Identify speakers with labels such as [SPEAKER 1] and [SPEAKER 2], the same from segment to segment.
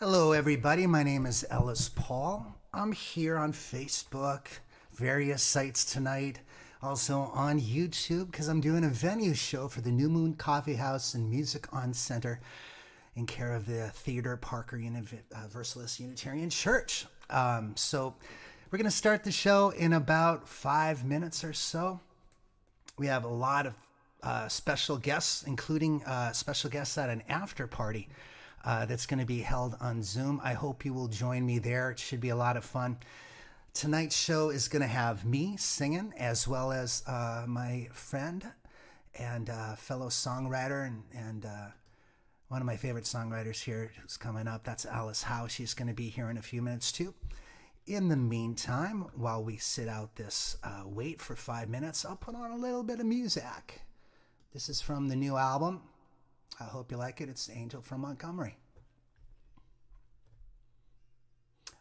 [SPEAKER 1] Hello, everybody. My name is Ellis Paul. I'm here on Facebook, various sites tonight, also on YouTube, because I'm doing a venue show for the New Moon Coffeehouse and Music On Center in care of the Theodore Parker Universalist Unitarian Church. So we're going to start the show in about 5 minutes or so. We have a lot of special guests, including special guests at an after party that's going to be held on Zoom. I hope you will join me there. It should be a lot of fun. Tonight's show is going to have me singing, as well as my friend and fellow songwriter and one of my favorite songwriters here who's coming up. That's Howe. She's going to be here in a few minutes too. In the meantime, while we sit out this wait for 5 minutes, I'll put on a little bit of music. This is from the new album. I hope you like it. It's Angel from Montgomery.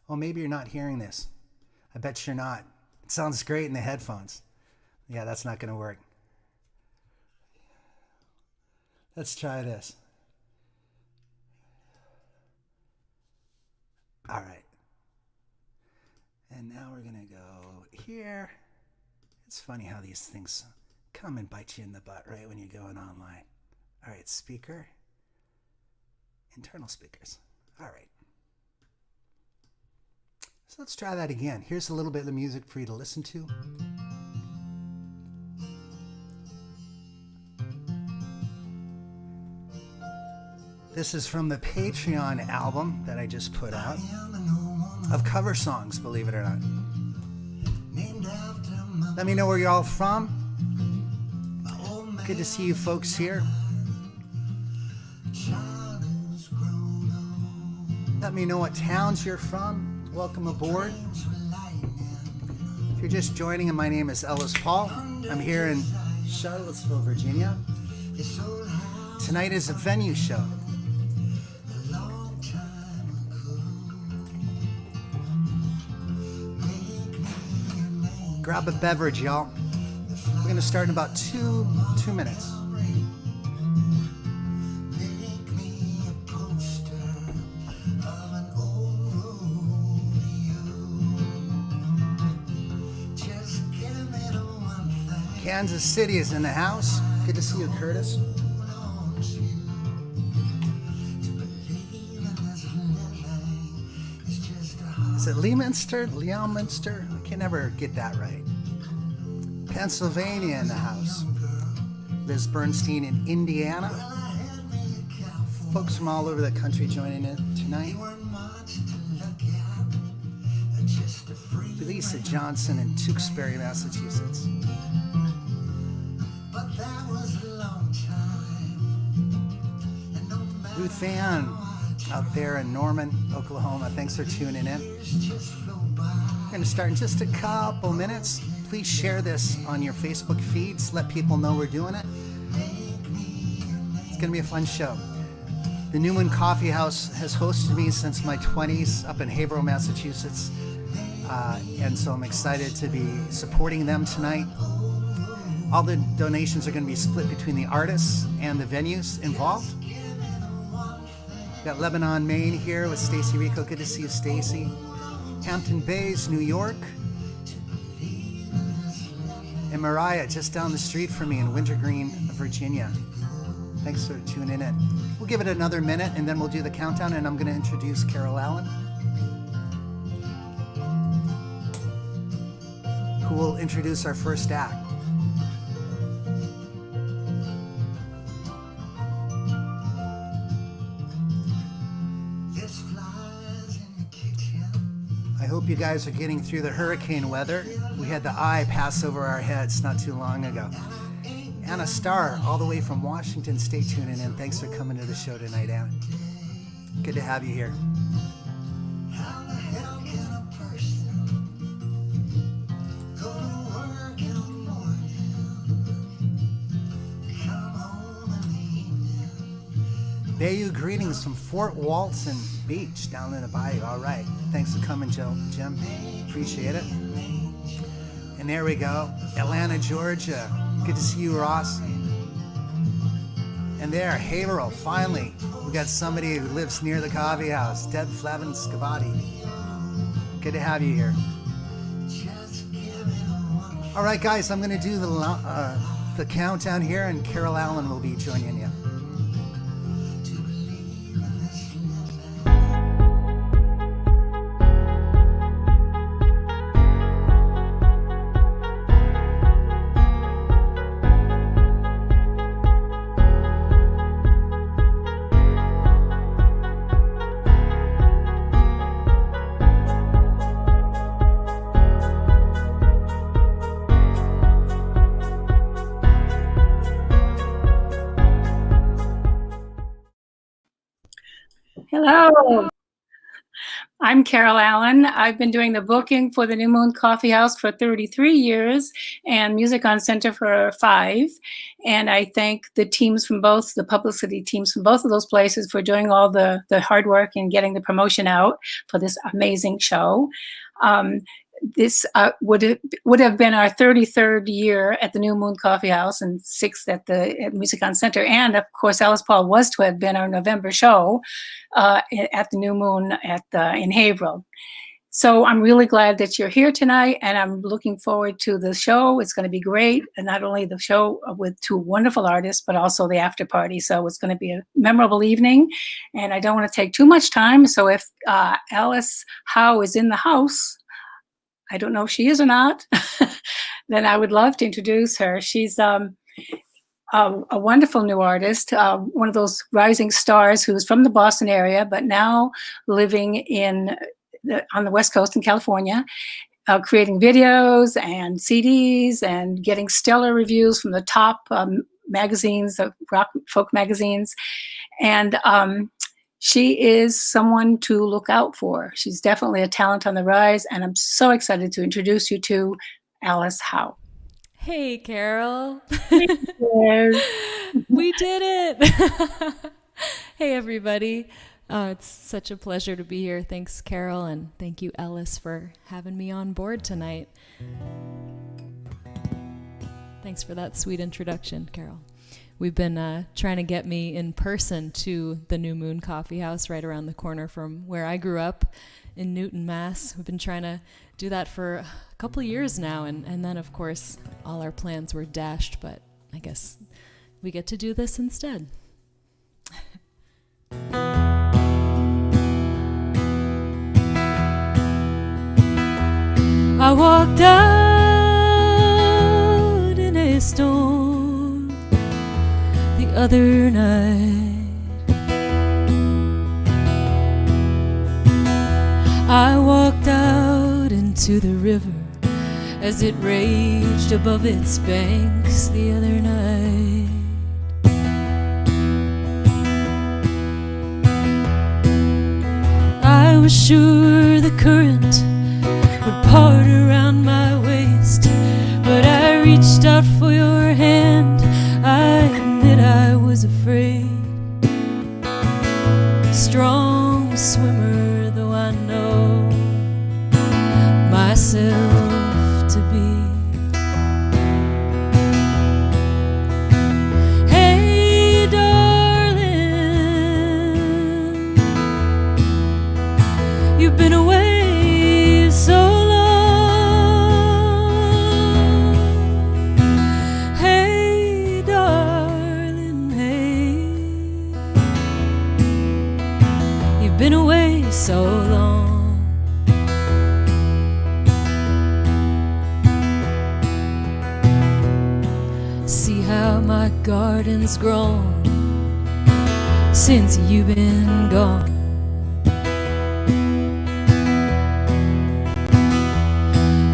[SPEAKER 1] Well, maybe you're not hearing this. I bet you're not. It sounds great in the headphones. Yeah, that's not going to work. Let's try this. All right. And now we're going to go here. It's funny how these things come and bite you in the butt, right, when you're going online. All right, speaker. Internal speakers. All right. So let's try that again. Here's a little bit of the music for you to listen to. This is from the Patreon album that I just put out of cover songs, believe it or not. Let me know where you're all from. Good to see you folks here. Let me know what towns you're from. Welcome aboard. If you're just joining, my name is Ellis Paul. I'm here in Charlottesville, Virginia. Tonight is a venue show. Grab a beverage, y'all. We're going to start in about two minutes. Kansas City is in the house. Good to see you, Curtis. Is it Leominster? Leominster? I can never get that right. Pennsylvania in the house. Liz Bernstein in Indiana. Folks from all over the country joining in tonight. Lisa Johnson in Tewksbury, Massachusetts. Ruth Van out there in Norman, Oklahoma. Thanks for tuning in. We're going to start in just a couple minutes. Please share this on your Facebook feeds. Let people know we're doing it. It's going to be a fun show. The New Moon Coffee House has hosted me since my 20s up in Haverhill, Massachusetts. And so I'm excited to be supporting them tonight. All the donations are going to be split between the artists and the venues involved. Got Lebanon, Maine here with Stacy Rico. Good to see you, Stacy. Hampton Bays, New York. And Mariah just down the street from me in Wintergreen, Virginia. Thanks for tuning in. We'll give it another minute and then we'll do the countdown, and I'm going to introduce Carol Allen, who will introduce our first act. I hope you guys are getting through the hurricane weather. We had the eye pass over our heads not too long ago. Anna Starr, all the way from Washington State, tuning in. Thanks for coming to the show tonight, Anna. Good to have you here. Bayou greetings from Fort Walton Beach down in the bayou. All right. Thanks for coming, Jim. Appreciate it. And there we go. Atlanta, Georgia. Good to see you, Ross. And there, Haverhill, finally. We got somebody who lives near the coffee house, Deb Flavin Scavati. Good to have you here. All right, guys, I'm going to do the countdown here, and Carol Allen will be joining you.
[SPEAKER 2] Hello, I'm Carol Allen. I've been doing the booking for the New Moon Coffeehouse for 33 years and Music on Center for 5. And I thank the teams from both, the publicity teams from both of those places for doing all the hard work and getting the promotion out for this amazing show. This would have been our 33rd year at the New Moon Coffeehouse and 6th at the Music on Center. And of course, Ellis Paul was to have been our November show at the New Moon in Haverhill. So I'm really glad that you're here tonight, and I'm looking forward to the show. It's going to be great, and not only the show with 2 wonderful artists, but also the after party. So it's going to be a memorable evening, and I don't want to take too much time. So if Alice Howe is in the house, I don't know if she is or not, then I would love to introduce her. She's a wonderful new artist, one of those rising stars who's from the Boston area, but now living on the West Coast in California, creating videos and CDs and getting stellar reviews from the top magazines, the rock folk magazines. And she is someone to look out for. She's definitely a talent on the rise, and I'm so excited to introduce you to Alice Howe.
[SPEAKER 3] Hey, Carol.
[SPEAKER 2] Yes.
[SPEAKER 3] We did it. Hey, everybody. It's such a pleasure to be here. Thanks, Carol, and thank you, Ellis, for having me on board tonight. Thanks for that sweet introduction, Carol. We've been trying to get me in person to the New Moon Coffeehouse right around the corner from where I grew up in Newton, Mass. We've been trying to do that for a couple of years now, and then, of course, all our plans were dashed, but I guess we get to do this instead. I walked out in a storm the other night. I walked out into the river as it raged above its banks the other night. I was sure the current would part around my waist, but I reached out for your hand. I admit I was afraid. Strong swimmer though I know myself to be. Hey, darling, you've been away so long. Hey, darling, hey, you've been away so long. See how my garden's grown since you've been gone.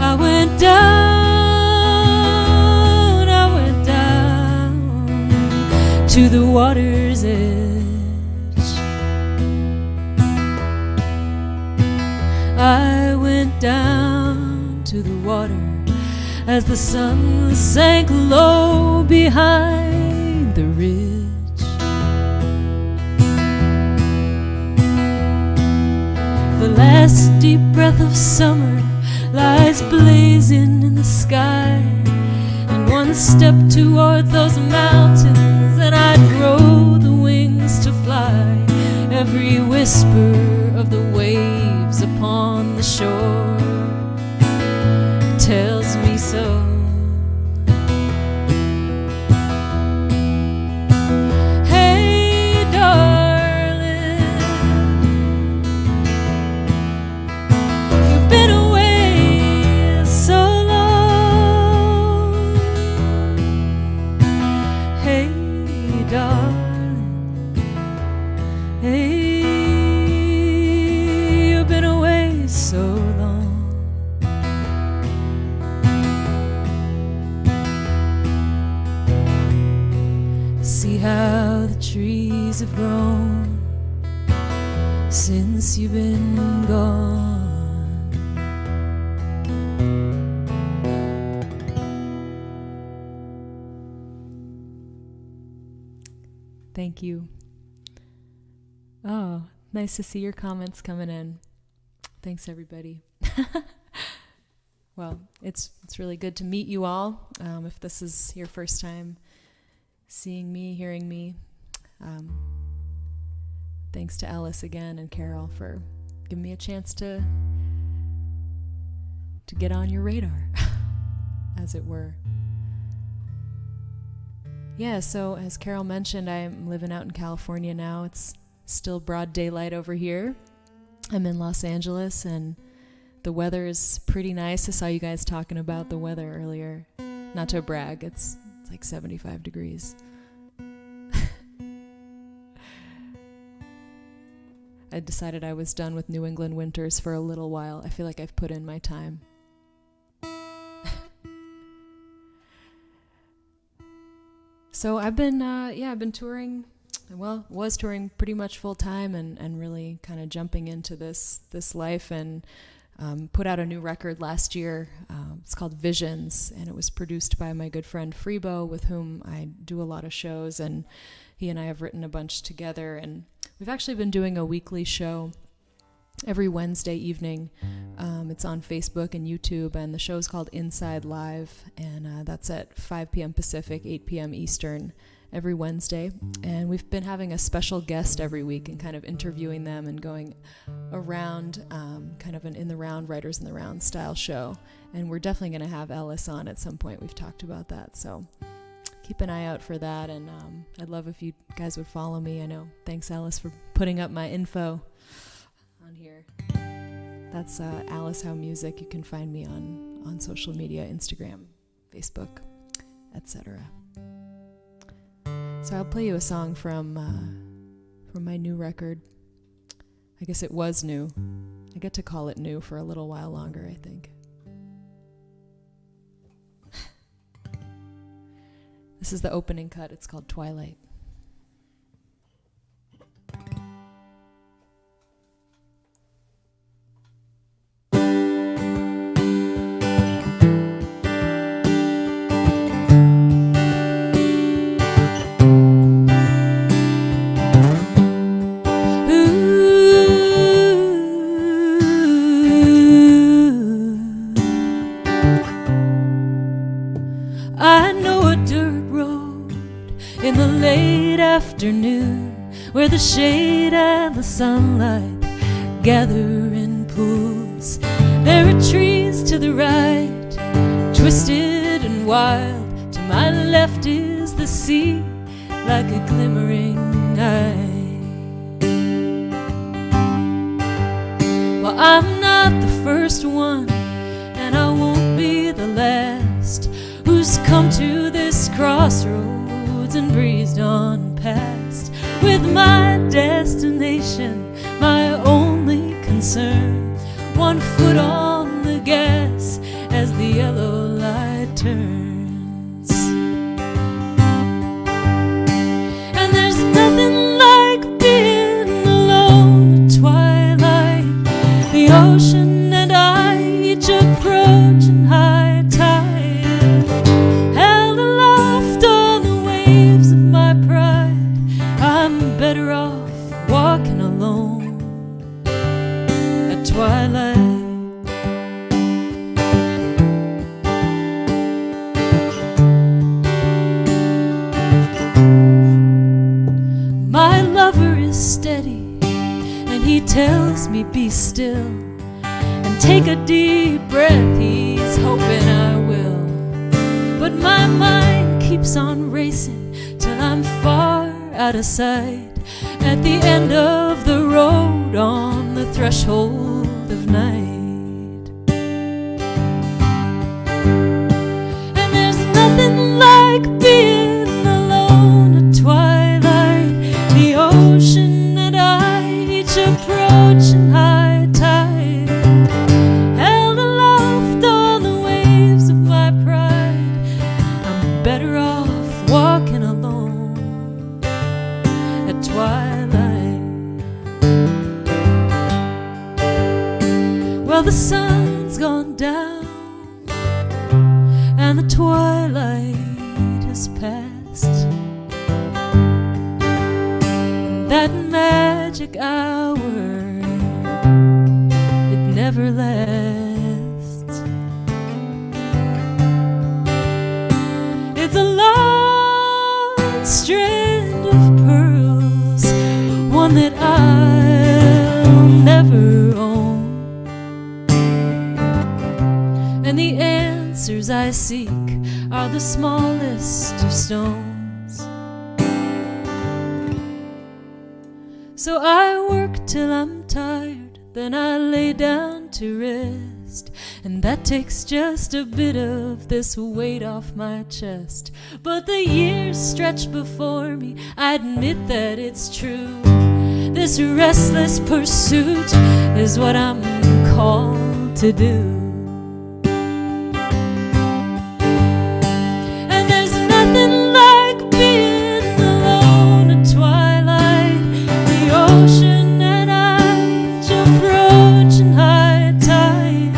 [SPEAKER 3] I went down to the water's edge. I went down to the water as the sun sank low behind the ridge. The last deep breath of summer lies blazing in the sky, and one step toward those mountains and I'd grow the wings to fly. every whisper of the waves upon the shore tells me so. Hey, darling, you've been away so long. Hey, darling, hey, you've been away so long. See how the trees have grown since you've been gone. Thank you. Oh, nice to see your comments coming in. Thanks, everybody. Well, it's really good to meet you all. If this is your first time seeing me, hearing me, thanks to Ellis again and Carol for giving me a chance to get on your radar, as it were. Yeah, so as Carol mentioned, I'm living out in California now. It's still broad daylight over here. I'm in Los Angeles, and the weather is pretty nice. I saw you guys talking about the weather earlier. Not to brag, it's like 75 degrees. I decided I was done with New England winters for a little while. I feel like I've put in my time. So I've been touring. Well, was touring pretty much full time and really kind of jumping into this life, and put out a new record last year. It's called Visions, and it was produced by my good friend Freebo, with whom I do a lot of shows, and he and I have written a bunch together, and we've actually been doing a weekly show every Wednesday evening. It's on Facebook and YouTube, and the show's called Inside Live, and that's at 5 p.m. Pacific, 8 p.m. Eastern every Wednesday. And we've been having a special guest every week and kind of interviewing them and going around, kind of an in the round, writers in the round style show. And we're definitely going to have Ellis on at some point. We've talked about that, so keep an eye out for that. And I'd love if you guys would follow me. I know. Thanks, Alice, for putting up my info on here. That's Alice Howe Music. You can find me on social media, Instagram, Facebook, etc. So I'll play you a song from my new record. I guess it was new. I get to call it new for a little while longer, I think. This is the opening cut. It's called Twilight. Afternoon, where the shade and the sunlight gather in pools. There are trees to the right, twisted and wild. To my left is the sea, like a glimmering eye. Well, I'm not the first one, and I won't be the last, who's come to this crossroads and breezed on past, with my destination my only concern. 1 foot on the gas as the yellow light turns. And there's nothing like being alone at twilight. The ocean and I each approaching high tide, held aloft on the waves of my pride. I'm better off walking alone. he tells me be still and take a deep breath. He's hoping I will, but my mind keeps on racing till I'm far out of sight, at the end of the road, on the threshold of night. And there's nothing like being alone at twilight, the ocean and I each approaching high tide, held aloft on the waves of my pride. I'm better off walking alone at twilight. Well, the sun's gone down and the twilight has passed. That magic hour, it never lasts. It's a long strand of pearls, one that I'll never own. And the answers I seek are the smallest of stones. So I work till I'm tired, then I lay down to rest, and that takes just a bit of this weight off my chest. But the years stretch before me, I admit that it's true. This restless pursuit is what I'm called to do. And there's nothing like being alone at twilight, the ocean and I each approaching high tide,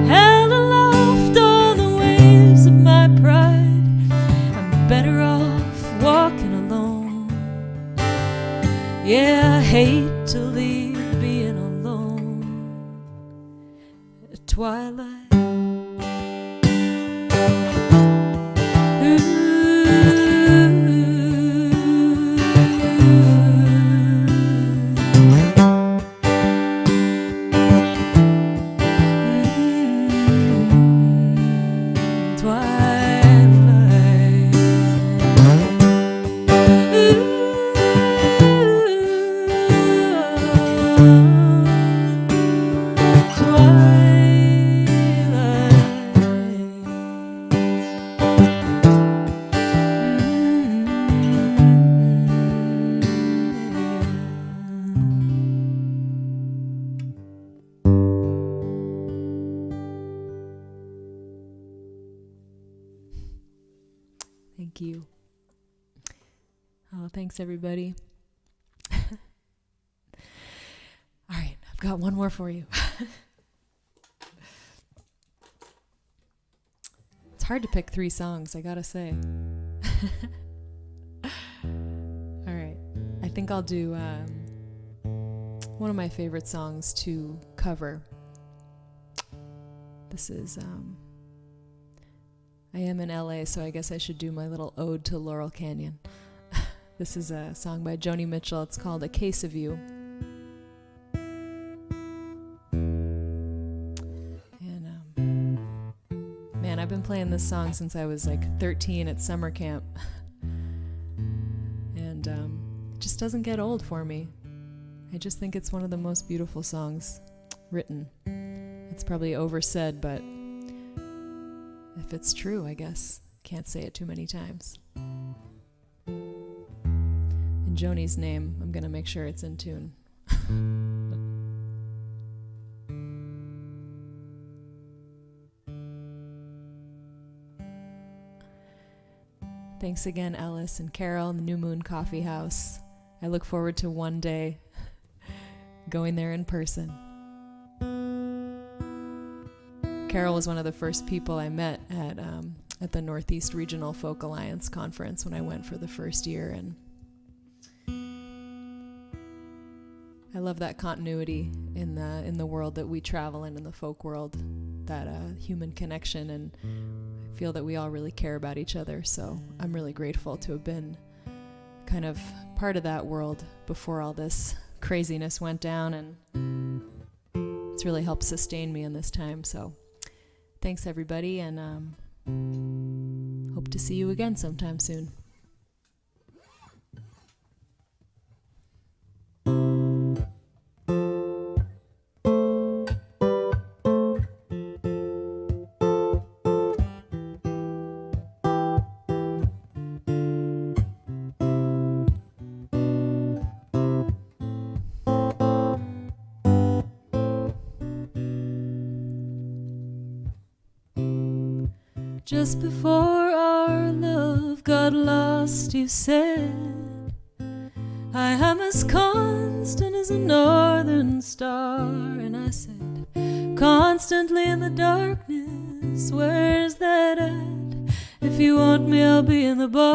[SPEAKER 3] held aloft on the waves of my pride. I'm better off walking alone. Yeah, I hate to leave being alone at twilight. Thank you. Oh, thanks, everybody. All right, I've got one more for you. It's hard to pick 3 songs, I gotta say. All right, I think I'll do one of my favorite songs to cover. This is I am in LA, so I guess I should do my little ode to Laurel Canyon. This is a song by Joni Mitchell. It's called A Case of You. And man, I've been playing this song since I was like 13 at summer camp. And it just doesn't get old for me. I just think it's one of the most beautiful songs written. It's probably oversaid, but if it's true, I guess. Can't say it too many times. In Joni's name, I'm going to make sure it's in tune. Thanks again, Ellis and Carol and the New Moon Coffeehouse. I look forward to one day going there in person. Carol was one of the first people I met at the Northeast Regional Folk Alliance conference when I went for the first year, and I love that continuity in the world that we travel in the folk world, that human connection, and I feel that we all really care about each other. So I'm really grateful to have been kind of part of that world before all this craziness went down, and it's really helped sustain me in this time. So thanks, everybody, and hope to see you again sometime soon. Just before our love got lost, you said, I am as constant as a northern star. And I said, constantly in the darkness, where's that at? If you want me, I'll be in the bar.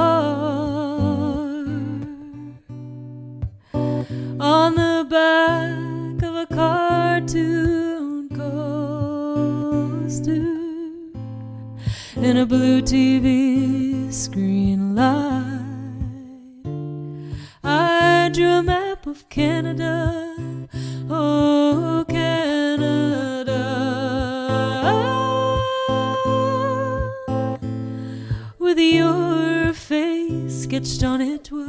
[SPEAKER 3] On the back of a cartoon coaster, in a blue TV screen light, I drew a map of Canada, oh Canada, with your face sketched on it twice.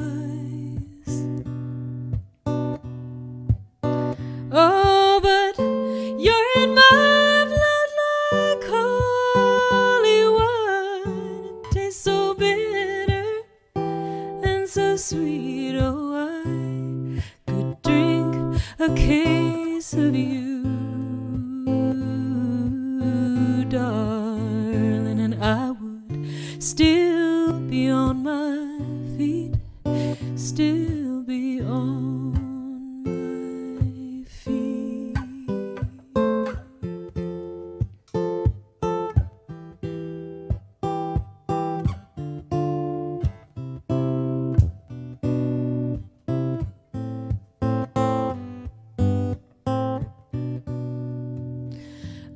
[SPEAKER 3] Oh, but you're in my blood like holy wine. It tastes so bitter and so sweet. Oh, I could drink a case of you, darling, and I would still be on my feet, still be on my feet.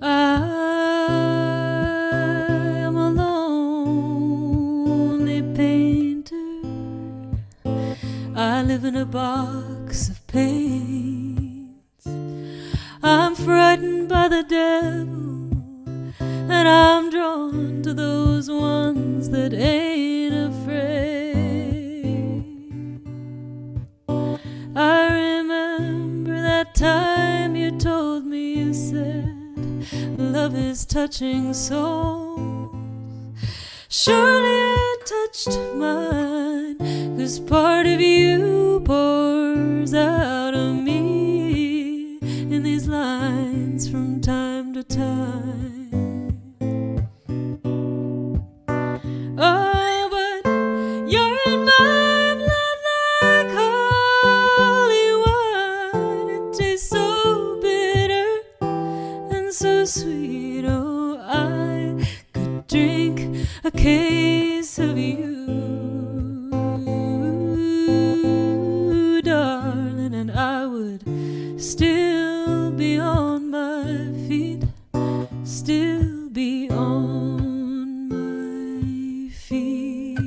[SPEAKER 3] I am a lonely painter. I live in a box of paints. I'm frightened by the devil, and I'm drawn to those ones that ain't afraid. I remember that time you told me, you said, love is touching souls. Surely it touched mine, 'cause part of you pours out of me in these lines from time to time. Oh, but you're in my blood like holy wine. It tastes so bitter and so sweet. Oh, I could drink a case of you, darling, and I would still be on my feet, still be on my feet.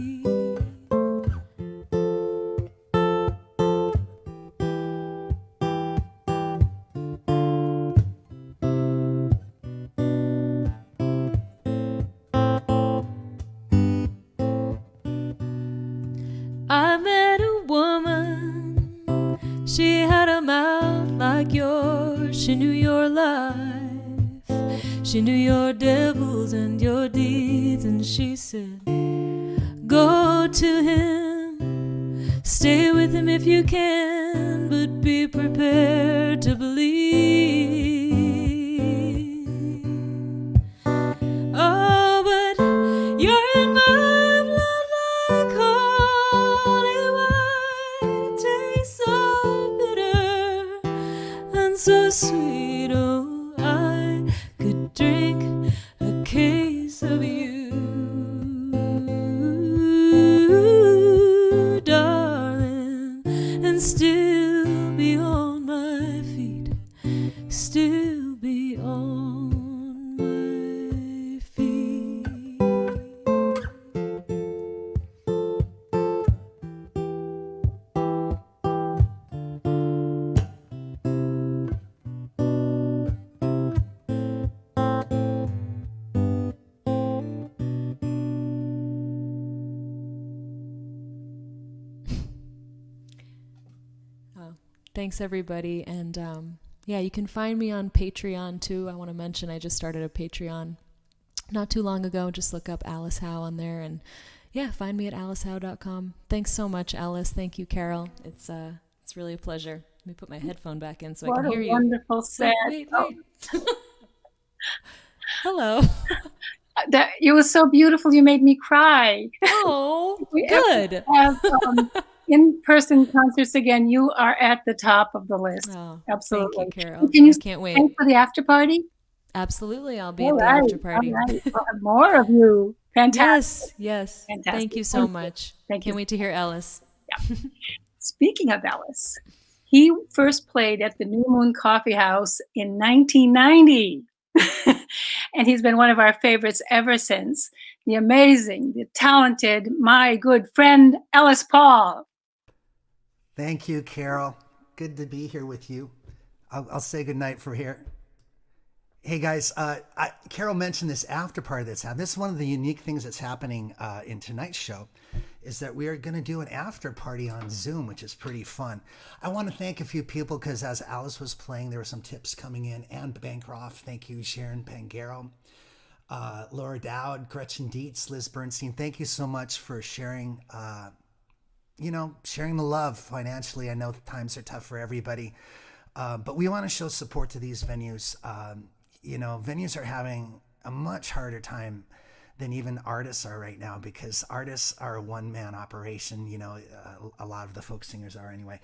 [SPEAKER 3] I met a woman, she had a mouth like yours. She knew your life, she knew your devils and your deeds. And she said, go to him, stay with him if you can, but be prepared to believe. Oh, but you're in my blood like holy wine. It tastes so bitter and so sweet. Oh, I could drink a case of you, darling, and still be on my feet, still be on my feet. Thanks, everybody. And yeah, you can find me on Patreon, too. I want to mention I just started a Patreon not too long ago. Just look up Alice Howe on there. And yeah, find me at alicehowe.com. Thanks so much, Alice. Thank you, Carol. It's really a pleasure. Let me put my headphone back in so I can hear you.
[SPEAKER 2] What a wonderful set.
[SPEAKER 3] Wait. Hello.
[SPEAKER 2] It was so beautiful. You made me cry.
[SPEAKER 3] Oh,
[SPEAKER 2] We
[SPEAKER 3] good.
[SPEAKER 2] have in-person concerts again. You are at the top of the list.
[SPEAKER 3] Oh,
[SPEAKER 2] Absolutely.
[SPEAKER 3] Thank you, Carol.
[SPEAKER 2] Can you
[SPEAKER 3] I can't wait.
[SPEAKER 2] stay for the after party?
[SPEAKER 3] Absolutely. I'll be
[SPEAKER 2] All
[SPEAKER 3] at the
[SPEAKER 2] right,
[SPEAKER 3] after party.
[SPEAKER 2] all right. We'll have more of you. Fantastic.
[SPEAKER 3] Yes.
[SPEAKER 2] Fantastic.
[SPEAKER 3] Thank you so much.
[SPEAKER 2] Thank you.
[SPEAKER 3] Can't wait to hear Ellis.
[SPEAKER 2] Speaking of Ellis, he first played at the New Moon Coffeehouse in 1990. And he's been one of our favorites ever since. The amazing, the talented, my good friend, Ellis Paul.
[SPEAKER 1] Thank you, Carol. Good to be here with you. I'll say goodnight from here. Hey guys, Carol mentioned this after party that's happening. This is one of the unique things that's happening in tonight's show, is that we are going to do an after party on Zoom, which is pretty fun. I want to thank a few people because as Alice was playing, there were some tips coming in. Anne Bancroft, thank you. Sharon Pangaro, Laura Dowd, Gretchen Dietz, Liz Bernstein. Thank you so much for sharing, sharing the love financially. I know times are tough for everybody, but we want to show support to these venues. Venues are having a much harder time than even artists are right now, because artists are a one-man operation. A lot of the folk singers are anyway,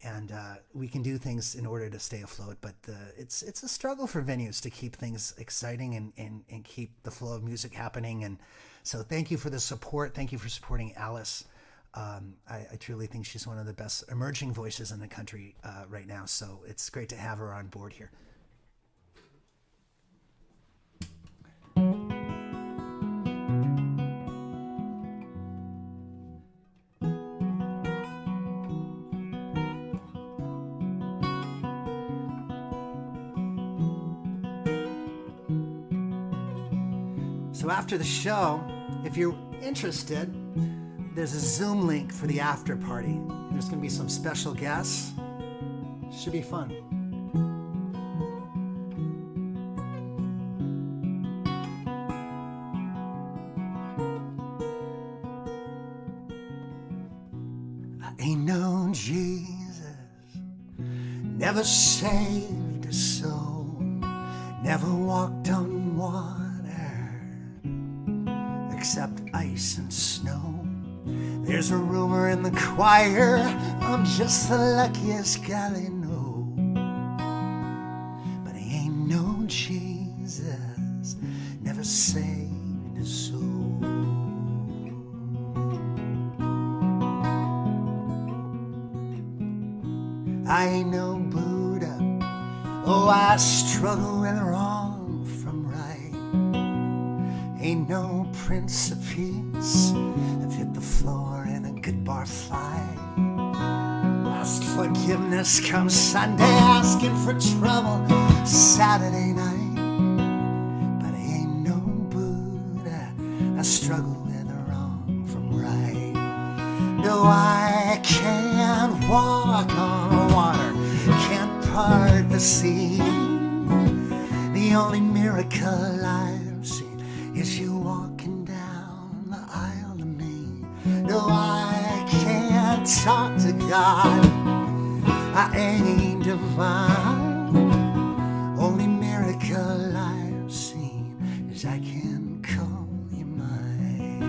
[SPEAKER 1] and we can do things in order to stay afloat, but it's a struggle for venues to keep things exciting and keep the flow of music happening. And so thank you for the support. Thank you for supporting Alice. I truly think she's one of the best emerging voices in the country right now, so it's great to have her on board here. So after the show, if you're interested, there's a Zoom link for the after party. There's going to be some special guests. Should be fun. I ain't known Jesus, never saved a soul, never walked on water except ice and snow. There's a rumor in the choir I'm just the luckiest guy they know, but I ain't known Jesus, never saved a soul. I ain't no Buddha, oh I struggle with wrong from right. Ain't no Prince of Peace, I've hit the floor in a good bar fight. Asked forgiveness come Sunday, asking for trouble Saturday night. But I ain't no Buddha, I struggle with the wrong from right. No, I can't walk on water, can't part the sea. The only miracle I've seen is you walking down the aisle to me. No, I can't talk to God, I ain't divine. Only miracle I've seen is I can call you mine.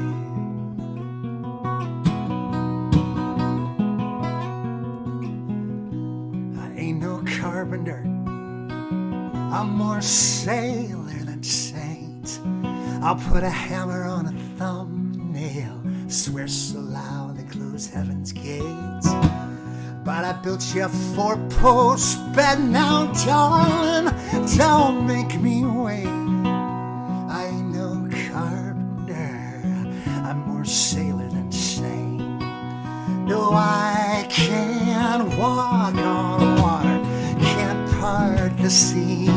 [SPEAKER 1] I ain't no carpenter, I'm more sailor than saint. I'll put a hammer on a thumbnail, swear so loud they close heaven's gates. But I built you a four-post bed now, darling, don't make me wait. I ain't no carpenter, I'm more sailor than saint. No, I can't walk on water, can't part the sea.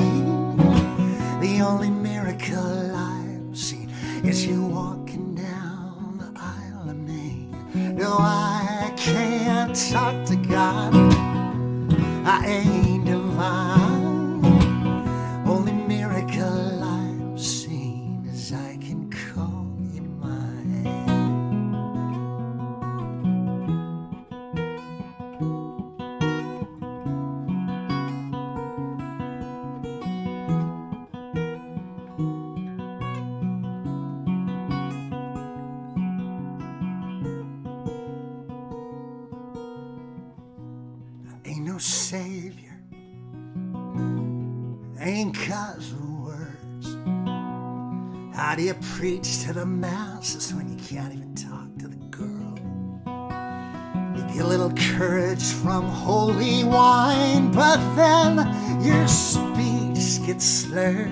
[SPEAKER 1] The only miracle I've seen is you walking down the aisle of me. No, I can't talk to God, I ain't divine. Only miracle I've seen is I can call you mine. Ain't no savior, ain't got the words. How do you preach to the masses when you can't even talk to the girl? You get a little courage from holy wine, but then your speech gets slurred.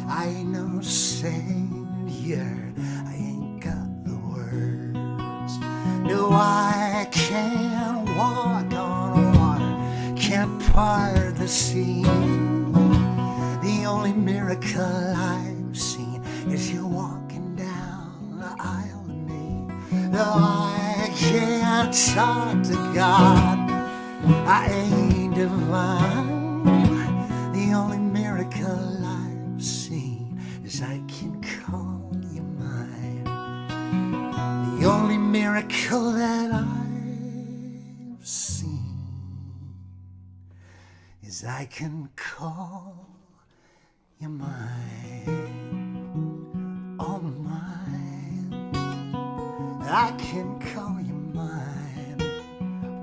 [SPEAKER 1] I ain't no savior, I ain't got the words. No, I can't walk on water, can't part the sea. The only miracle I've seen is you walking down the aisle to me. No, I can't talk to God, I ain't divine. The only miracle I've seen is I can call you mine. The only miracle that I've seen is I can call you mine. Oh, mine. I can call you mine.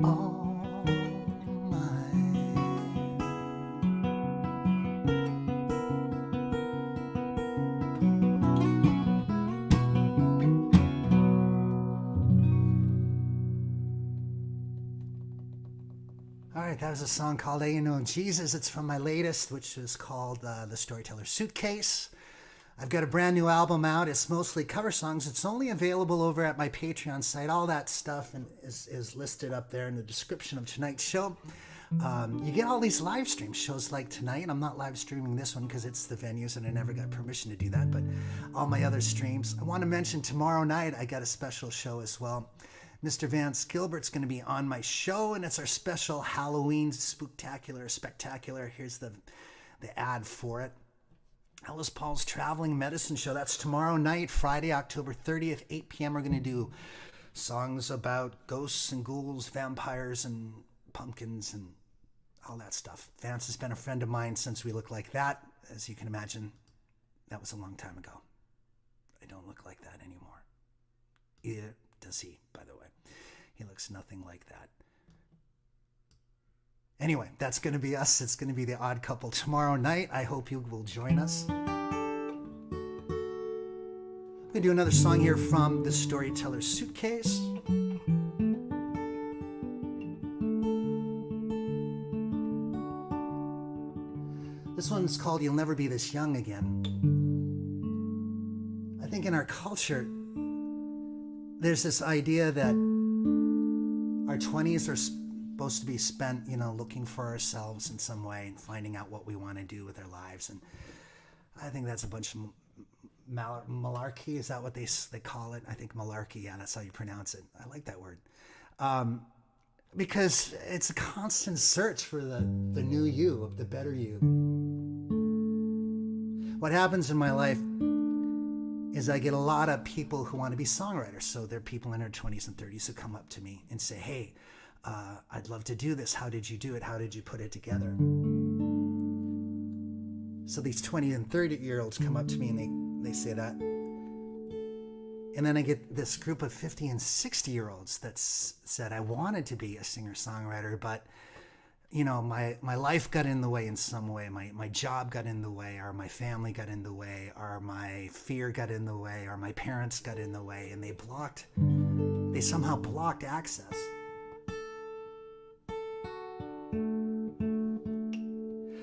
[SPEAKER 1] Oh, mine. All right, that was a song called Ain't You Know Jesus. It's from my latest, which is called The Storyteller's Suitcase. I've got a brand new album out. It's mostly cover songs. It's only available over at my Patreon site. All that stuff is listed up there in the description of tonight's show. You get all these live stream shows like tonight. I'm not live streaming this one because it's the venues and I never got permission to do that, but all my other streams. I want to mention tomorrow night I got a special show as well. Mr. Vance Gilbert's going to be on my show, and it's our special Halloween spooktacular, spectacular. Here's the ad for it. Ellis Paul's Traveling Medicine Show. That's tomorrow night, Friday, October 30th, 8 p.m. We're going to do songs about ghosts and ghouls, vampires and pumpkins and all that stuff. Vance has been a friend of mine since we looked like that. As you can imagine, that was a long time ago. I don't look like that anymore. Either does he, by the way. He looks nothing like that. Anyway, that's going to be us. It's going to be the Odd Couple tomorrow night. I hope you will join us. I'm going to do another song here from The Storyteller's Suitcase. This one's called You'll Never Be This Young Again. I think in our culture, there's this idea that our 20s are supposed to be spent, looking for ourselves in some way and finding out what we want to do with our lives. And I think that's a bunch of malarkey. Is that what they call it? I think malarkey. Yeah, that's how you pronounce it. I like that word. Because it's a constant search for the new you, the better you. What happens in my life is I get a lot of people who want to be songwriters. So they're people in their 20s and 30s who come up to me and say, hey, I'd love to do this. How did you do it? How did you put it together? So these 20 and 30-year-olds come up to me and they say that. And then I get this group of 50 and 60-year-olds that said, I wanted to be a singer-songwriter, but my life got in the way in some way. My job got in the way, or my family got in the way, or my fear got in the way, or my parents got in the way, and they somehow blocked access.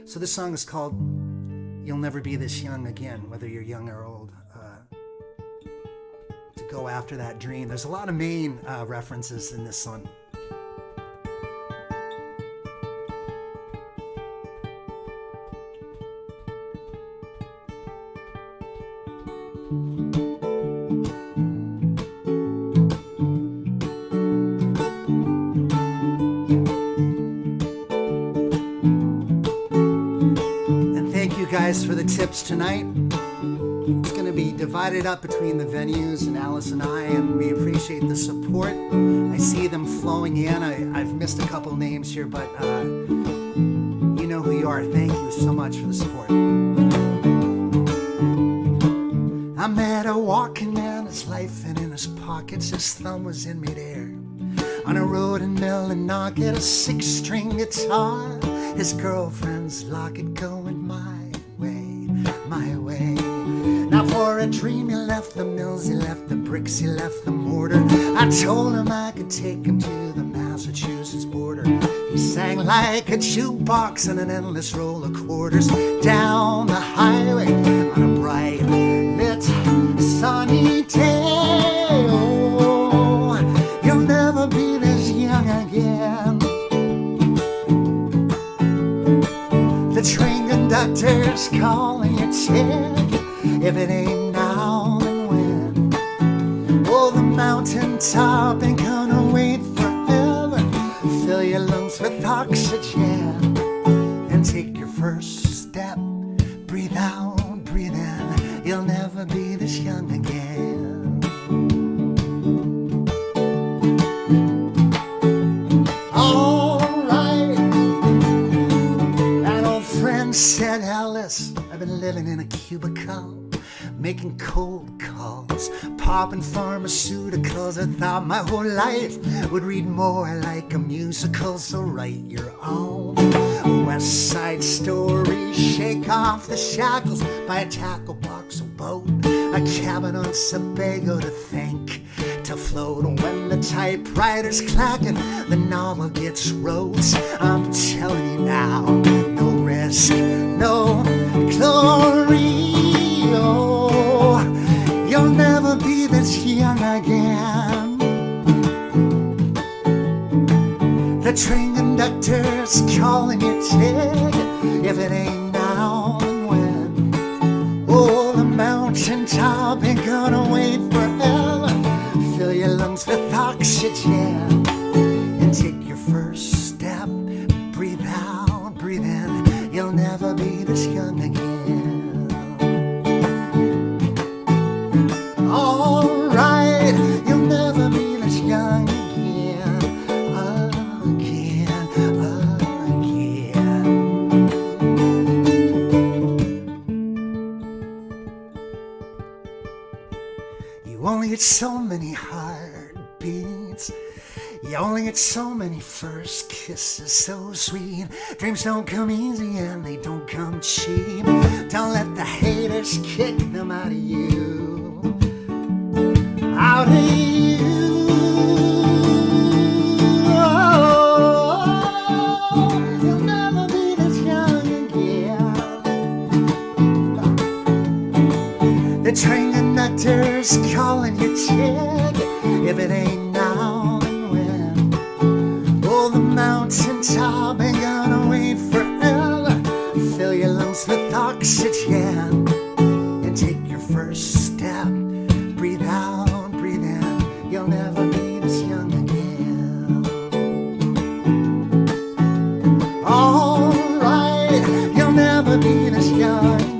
[SPEAKER 1] So this song is called You'll Never Be This Young Again, whether you're young or old. To go after that dream. There's a lot of Maine references in this song. guys for the tips tonight. It's going to be divided up between the venues and Alice and I, and we appreciate the support. I see them flowing in. I've missed a couple names here, but you know who you are. Thank you so much for the support. I met a walking man, his life and in his pockets, his thumb was in midair. On a road in Millinocket, a 6-string guitar, his girlfriend's locket going my way, my way. Now for a dream he left the mills, he left the bricks, he left the mortar. I told him I could take him to the Massachusetts border. He sang like a jukebox in an endless roll of quarters down the highway on a bright lit sunny day. Oh, you'll never be this young again. The train conductor's calling your ticket. If it ain't now, then when? Oh, the mountaintop ain't gonna wait forever. Fill your lungs with oxygen and take your first step. Breathe out, breathe in. You'll never be this young again. All right. An old friend said, Ellis, I've been living in a cubicle, making cold calls, popping pharmaceuticals. I thought my whole life would read more like a musical, so write your own West Side Story. Shake off the shackles, buy a tackle box, a boat, a cabin on Sebago to think, to float. When the typewriter's clacking, the novel gets wrote. I'm telling you now, no risk, no glory. Oh, you'll never be this young again. The train conductor's calling your ticket. If it ain't now, then when? Oh, the mountaintop ain't gonna wait forever. Fill your lungs with oxygen and take your first step. Breathe out, breathe in. You'll never be this young again. All right, you'll never be this young again. You only get so many heartbeats. You only get so many first kisses, so sweet. Dreams don't come easy and they don't come cheap. Don't let the haters kick them out of you. Out of you. Oh, you'll never be this young again. The train conductor's calling your ticket. If it ain't now, then when? Oh, the mountaintop ain't gonna wait forever. Fill your lungs with oxygen and take your first step. Breathe out, breathe in. You'll never be this young again. All right, you'll never be this young again.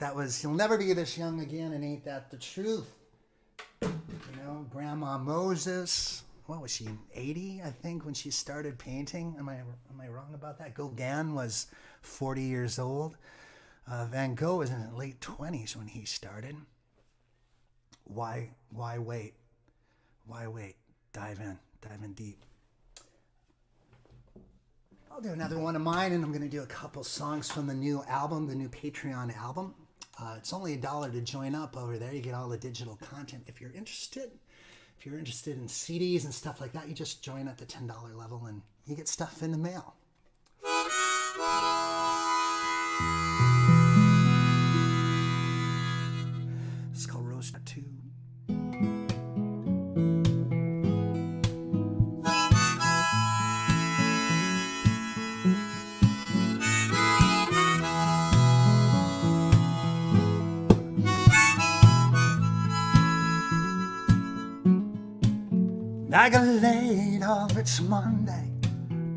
[SPEAKER 1] That was You'll Never Be This Young Again, and Ain't That the Truth? You know, Grandma Moses, what was she, 80, I think, when she started painting? Am I wrong about that? Gauguin was 40 years old. Van Gogh was in his late 20s when he started. Why wait? Why wait? Dive in deep. I'll do another one of mine, and I'm going to do a couple songs from the new album, the new Patreon album. It's only $1 to join up over there. You get all the digital content. If you're interested in CDs and stuff like that, you just join at the $10 level and you get stuff in the mail. It's called Rosa Tattoo. Like a late off, it's Monday,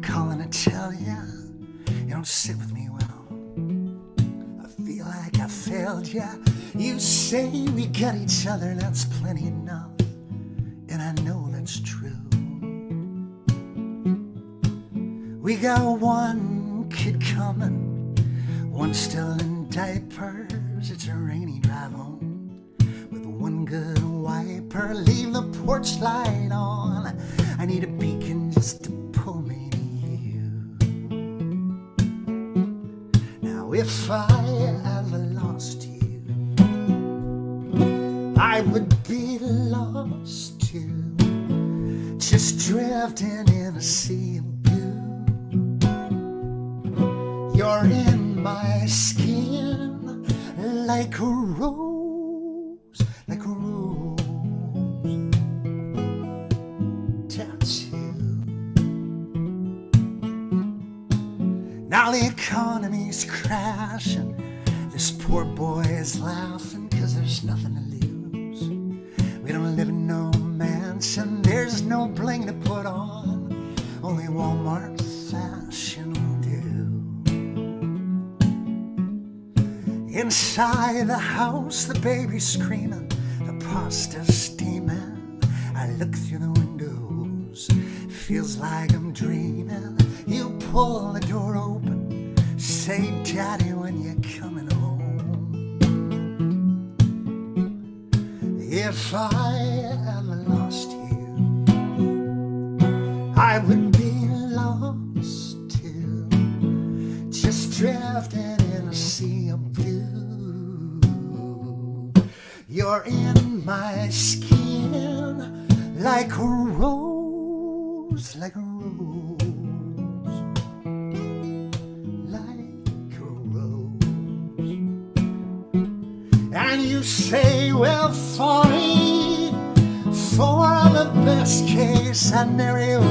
[SPEAKER 1] calling to tell ya you don't sit with me well. I feel like I failed ya. You say we got each other, that's plenty enough, and I know that's true. We got one kid coming, one still in diapers. It's a rainy drive home with one good wiper. Leave the porch light on, I need a beacon just to pull me to you. Now if I ever lost you, I would be lost too, just drifting in a sea of blue. You're in my skin like a rose, like a rose tattoo. Now the economy's crashing, this poor boy is laughing 'cause there's nothing to lose. We don't live in no mansion, there's no bling to put on, only Walmart fashion will do. Inside the house, the baby's screaming, the pasta's steaming. I look through the windows, feels like I'm dreaming. You pull the door open, say, Daddy, when you're coming home. If I ever lost you, I would be lost too, just drifting in a sea of blue. You're in my skin like a rose, like a rose, like a rose. And you say, well, sorry, for the best case scenario.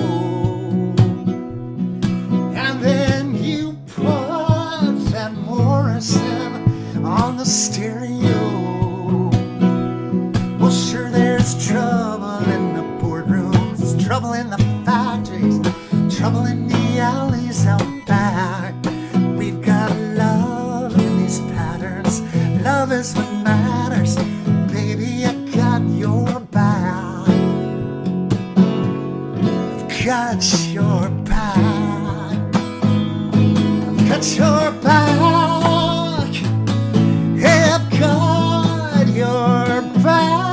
[SPEAKER 1] And then you put Van Morrison on the stereo. Well, sure, there's trouble in the boardrooms, trouble in the factories, trouble in the alleys out back. We've got love in these patterns, love is what matters. Baby, I got your back, I've got your back, I've got your back, I've got your back.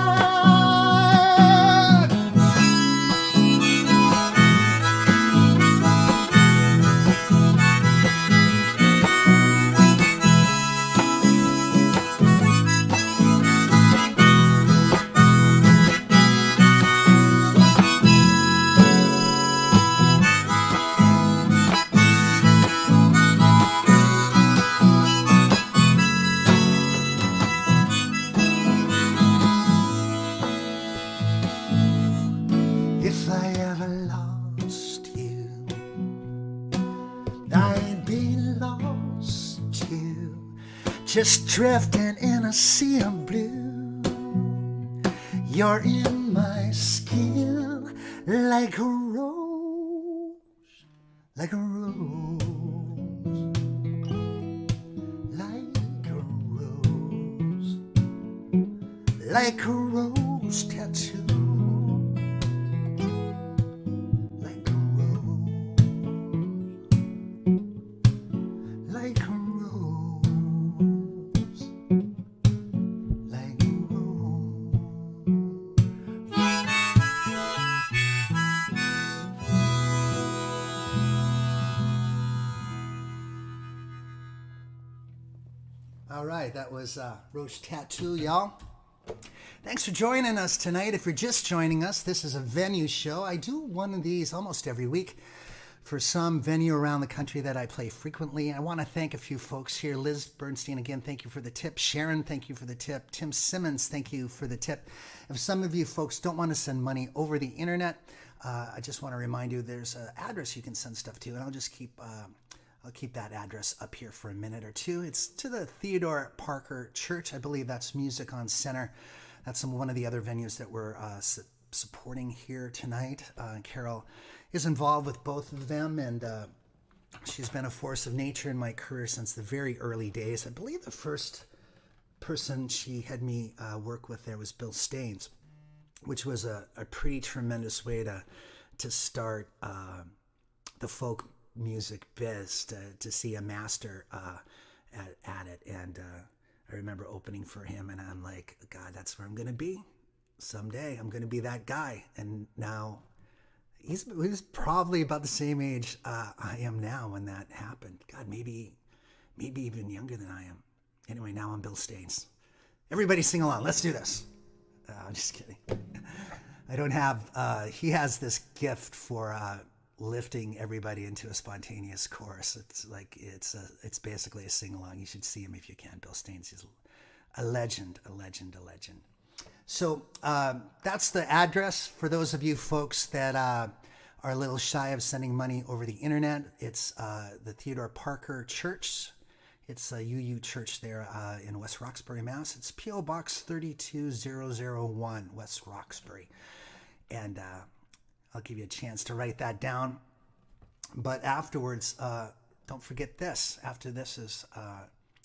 [SPEAKER 1] If I ever lost you, I'd be lost too, just drifting in a sea of blue. You're in my skin like a rose, like a rose, like a rose, like a rose tattoo. Like a rose, like a rose, like a rose. All right, that was Rosa Tattoo, y'all. Thanks for joining us tonight. If you're just joining us, this is a venue show. I do one of these almost every week for some venue around the country that I play frequently. I want to thank a few folks here. Liz Bernstein, again, thank you for the tip. Sharon, thank you for the tip. Tim Simmons, thank you for the tip. If some of you folks don't want to send money over the internet, I just want to remind you there's an address you can send stuff to, and I'll just keep that address up here for a minute or two. It's to the Theodore Parker Church. I believe that's Music on Center. That's one of the other venues that we're supporting here tonight. Carol is involved with both of them, and she's been a force of nature in my career since the very early days. I believe the first person she had me work with there was Bill Staines, which was a pretty tremendous way to start the folk music biz, to see a master at it. And I remember opening for him, and I'm like, God, that's where I'm going to be. Someday I'm going to be that guy. And now he was probably about the same age I am now when that happened. God, maybe even younger than I am. Anyway, now I'm Bill Staines. Everybody sing along. Let's do this. I'm just kidding. I don't have, he has this gift for lifting everybody into a spontaneous chorus. It's like, it's basically a sing along. You should see him if you can. Bill Staines is a legend. So that's the address for those of you folks that are a little shy of sending money over the internet. It's the Theodore Parker Church. It's a UU church there in West Roxbury, Mass. It's P.O. Box 32001, West Roxbury. And I'll give you a chance to write that down. But afterwards, don't forget this. After this is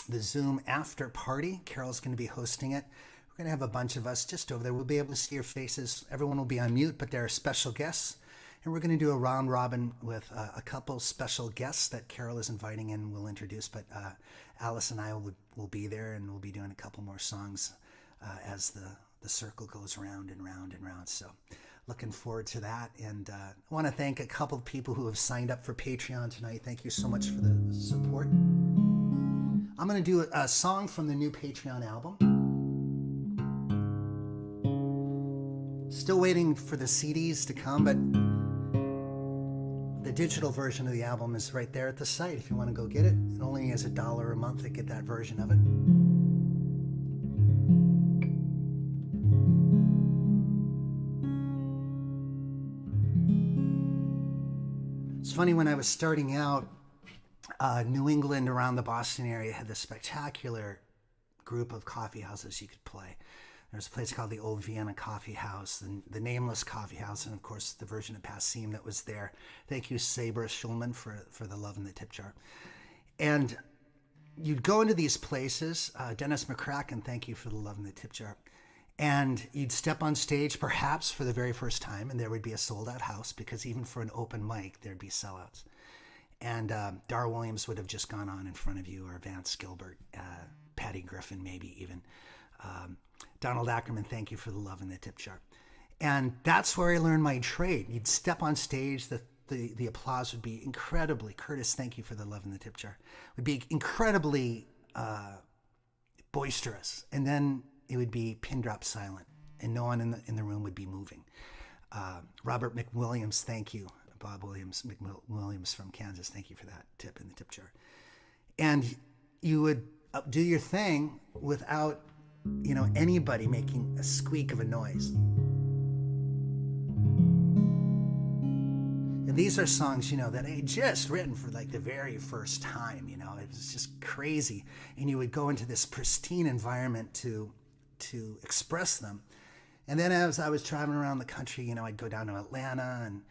[SPEAKER 1] the Zoom after party. Carol's going to be hosting it. We're going to have a bunch of us just over there. We'll be able to see your faces. Everyone will be on mute, but there are special guests. And we're going to do a round robin with a couple special guests that Carol is inviting in. We'll introduce, but Alice and I will be there, and we'll be doing a couple more songs as the circle goes round and round and round. So looking forward to that. And I want to thank a couple of people who have signed up for Patreon tonight. Thank you so much for the support. I'm going to do a song from the new Patreon album. Still waiting for the CDs to come, but the digital version of the album is right there at the site if you want to go get it. It only is $1 a month to get that version of it. It's funny, when I was starting out, New England around the Boston area had this spectacular group of coffee houses you could play. There's a place called the Old Vienna Coffeehouse, the Nameless Coffeehouse, and of course the version of Passim that was there. Thank you, Sabre Schulman, for the love in the tip jar. And you'd go into these places, Dennis McCracken, thank you for the love in the tip jar. And you'd step on stage perhaps for the very first time, and there would be a sold out house, because even for an open mic, there'd be sellouts. And Dar Williams would have just gone on in front of you, or Vance Gilbert, Patty Griffin, maybe even. Donald Ackerman, thank you for the love in the tip jar. And that's where I learned my trade. You'd step on stage, the applause would be incredibly, Curtis, thank you for the love in the tip jar, would be incredibly boisterous. And then it would be pin drop silent, and no one in the room would be moving. Robert McWilliams, thank you. Bob McWilliams from Kansas, thank you for that tip in the tip jar. And you would do your thing without anybody making a squeak of a noise. And these are songs, that I had just written for like the very first time, it was just crazy. And you would go into this pristine environment to express them. And then as I was traveling around the country, I'd go down to Atlanta and,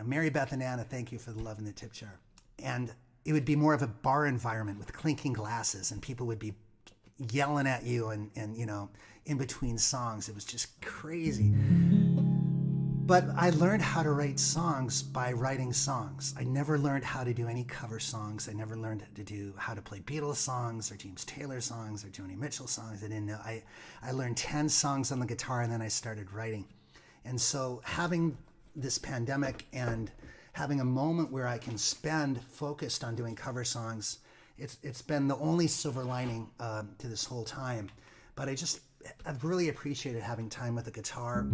[SPEAKER 1] Mary Beth and Anna, thank you for the love in the tip jar. And it would be more of a bar environment with clinking glasses, and people would be yelling at you and in between songs. It was just crazy. But I learned how to write songs by writing songs. I never learned how to do any cover songs. I never learned how to play Beatles songs or James Taylor songs or Joni Mitchell songs. I didn't know. I learned 10 songs on the guitar, and then I started writing. And so having this pandemic and having a moment where I can spend focused on doing cover songs, it's been the only silver lining to this whole time. But I've really appreciated having time with the guitar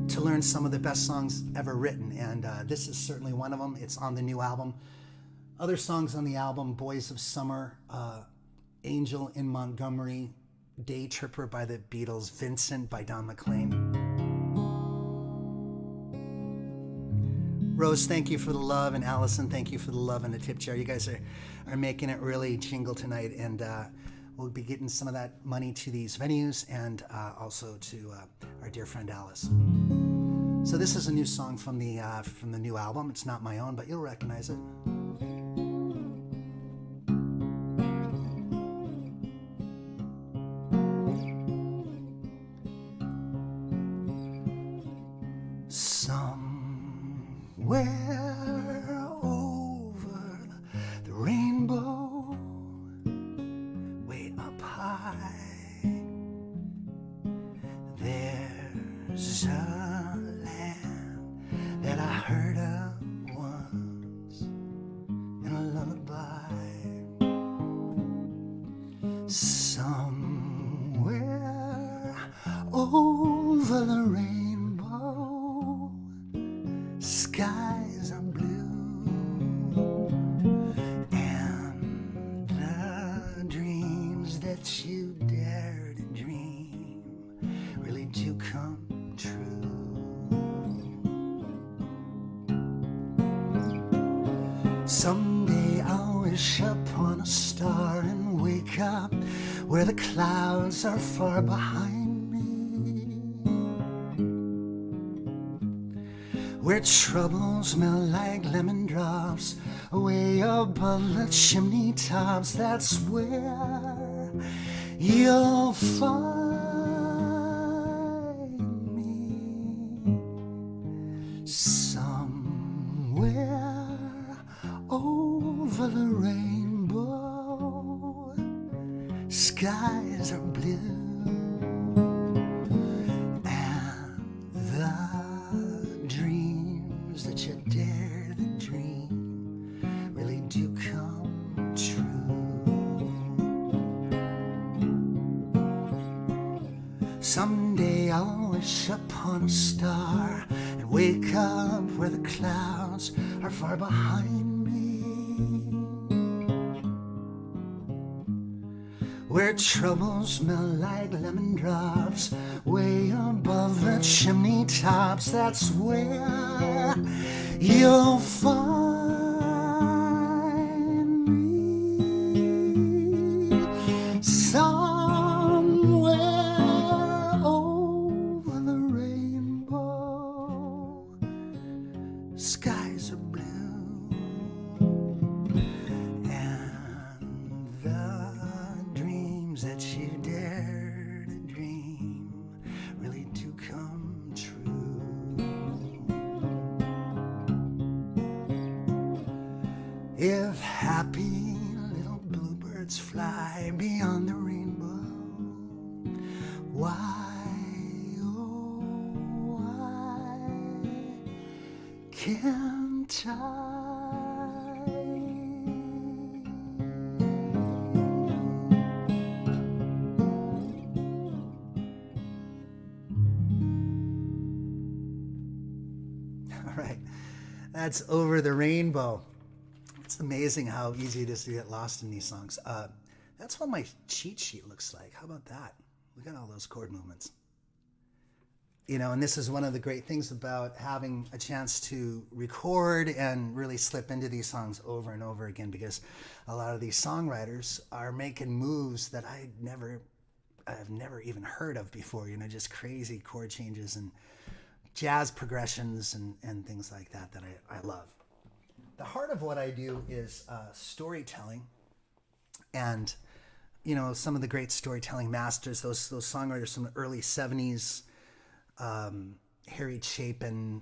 [SPEAKER 1] to learn some of the best songs ever written. And this is certainly one of them. It's on the new album. Other songs on the album: Boys of Summer, Angel in Montgomery, Day Tripper by the Beatles, Vincent by Don McLean. Rose, thank you for the love, and Allison, thank you for the love and the tip jar. You guys are making it really jingle tonight, and we'll be getting some of that money to these venues and also to our dear friend Alice. So this is a new song from the new album. It's not my own, but you'll recognize it. Somewhere over the rainbow, way up high, there's a land that I heard of once in a lullaby. Somewhere over the rainbow, skies are blue, and the dreams that you dare to dream really do come true. Someday I'll wish upon a star and wake up where the clouds are far behind me, where troubles melt like lemon drops way above the chimney tops. That's where you'll find me. Somewhere over the rainbow, skies are blue, and the dreams that you dare to dream really do come true. Someday I'll wish upon a star and wake up where the clouds are far behind me, where troubles melt like lemon drops way above the chimney tops. That's where you'll find me. Somewhere over the rainbow, skies are blue, and the dreams that you dare to dream really do come true. If happy little bluebirds fly beyond the rainbow, why, oh, why can't I? All right, that's Over the Rainbow. It's amazing how easy it is to get lost in these songs. That's what my cheat sheet looks like. How about that? We got all those chord movements. You know, and this is one of the great things about having a chance to record and really slip into these songs over and over again, because a lot of these songwriters are making moves that I've never even heard of before, you know, just crazy chord changes and jazz progressions and things like that I love. The heart of what I do is storytelling, and you know, some of the great storytelling masters, those songwriters from the early 70s, Harry Chapin,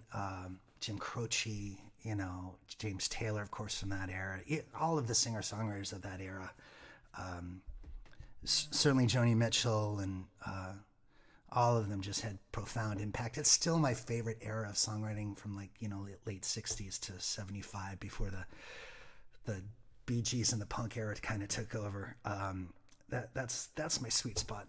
[SPEAKER 1] Jim Croce, you know, James Taylor, of course, from that era, all of the singer-songwriters of that era, certainly Joni Mitchell, and all of them just had profound impact. It's still my favorite era of songwriting, from like, you know, late 60s to 75, before the Bee Gees and the punk era kind of took over. That's my sweet spot.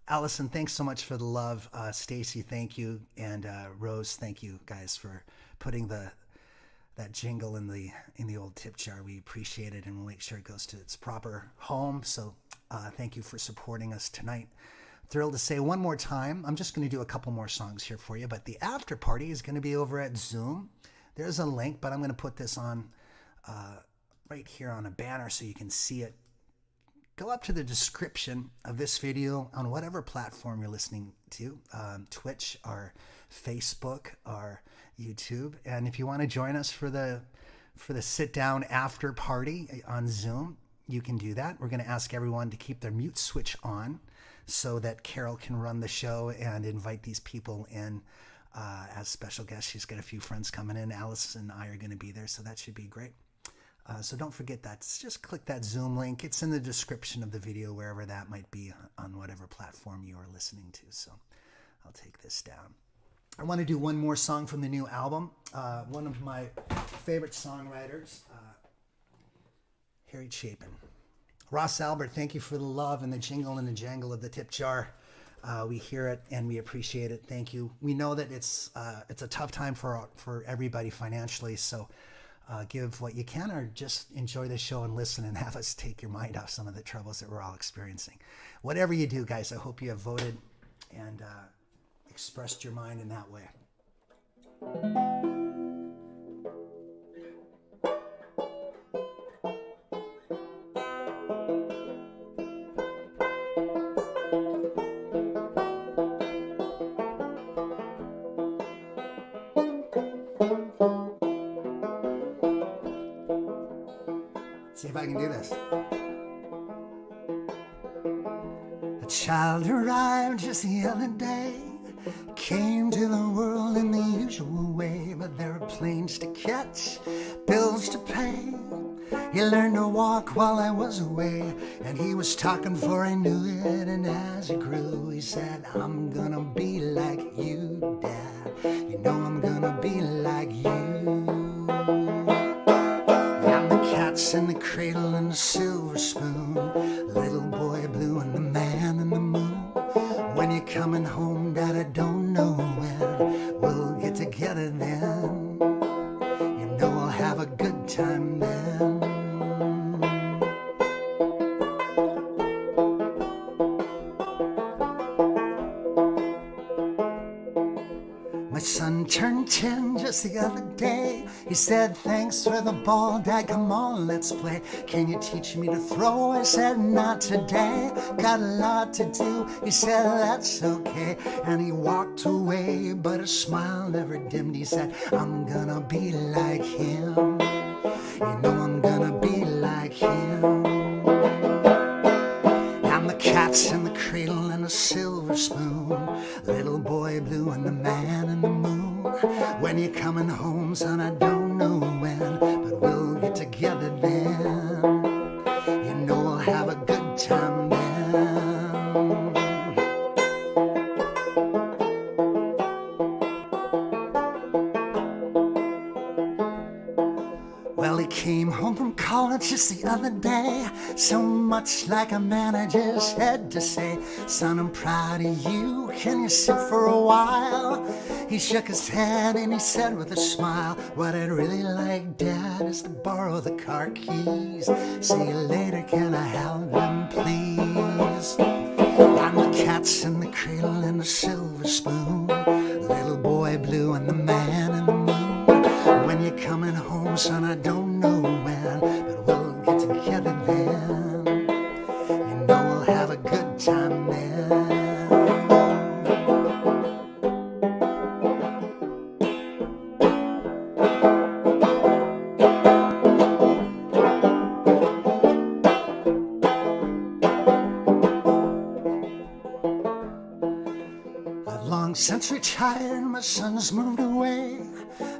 [SPEAKER 1] Allison, thanks so much for the love. Stacy, thank you. And Rose, thank you guys for putting that jingle in the old tip jar. We appreciate it, and we'll make sure it goes to its proper home. So thank you for supporting us tonight. Thrilled to say one more time, I'm just going to do a couple more songs here for you, but the after party is going to be over at Zoom. There's a link, but I'm going to put this on right here on a banner so you can see it go up to the description of this video on whatever platform you're listening to, Twitch or Facebook or YouTube. And if you want to join us for the sit down after party on Zoom, you can do that. We're going to ask everyone to keep their mute switch on so that Carol can run the show and invite these people in as special guests. She's got a few friends coming in. Alice and I are going to be there, so that should be great. So don't forget that. Just click that Zoom link. It's in the description of the video, wherever that might be on whatever platform you are listening to. So I'll take this down. I want to do one more song from the new album. One of my favorite songwriters, Harry Chapin. Ross Albert, thank you for the love and the jingle and the jangle of the tip jar. We hear it and we appreciate it. Thank you. We know that it's a tough time for everybody financially, so give what you can, or just enjoy the show and listen and have us take your mind off some of the troubles that we're all experiencing. Whatever you do, guys, I hope you have voted and expressed your mind in that way. See if I can do this. A child arrived just the other day, came to the world in the usual way, but there are planes to catch, bills to pay. He learned to walk while I was away, and he was talking before I knew it, and as he grew, he said, I'm gonna be like you, Dad. You know I'm gonna be like you. I'm the cats in the cradle and the silver spoon, little boy blue and the man in the moon. When you're coming home, Dad, I don't know when we'll get together then. You know I'll have a good time then. My son turned 10 just the other day. He said, thanks for the ball, Dad, come on, let's play. Can you teach me to throw? I said, not today, got a lot to do. He said, that's okay, and he walked away, but a smile never dimmed. He said, I'm gonna be like him. You know I'm gonna be like him. I'm the cats in the cradle and a silver spoon, little boy blue and the man in the moon. When you're coming home, son, I don't know when, but we'll get together then. You know we'll have a good time then. Well, he came home from college just the other day, so much like a man I just had to say, son, I'm proud of you, can you sit for a while? He shook his head and he said with a smile, what I'd really like, Dad, is to borrow the car keys. See you later, can I have them, please? I'm the cats in the cradle and the silver spoon, little boy blue and the man in the moon. When you're coming home, son, I don't know when, but we'll get together then. You know we'll have a good time then. I've long since retired, my son's moved away.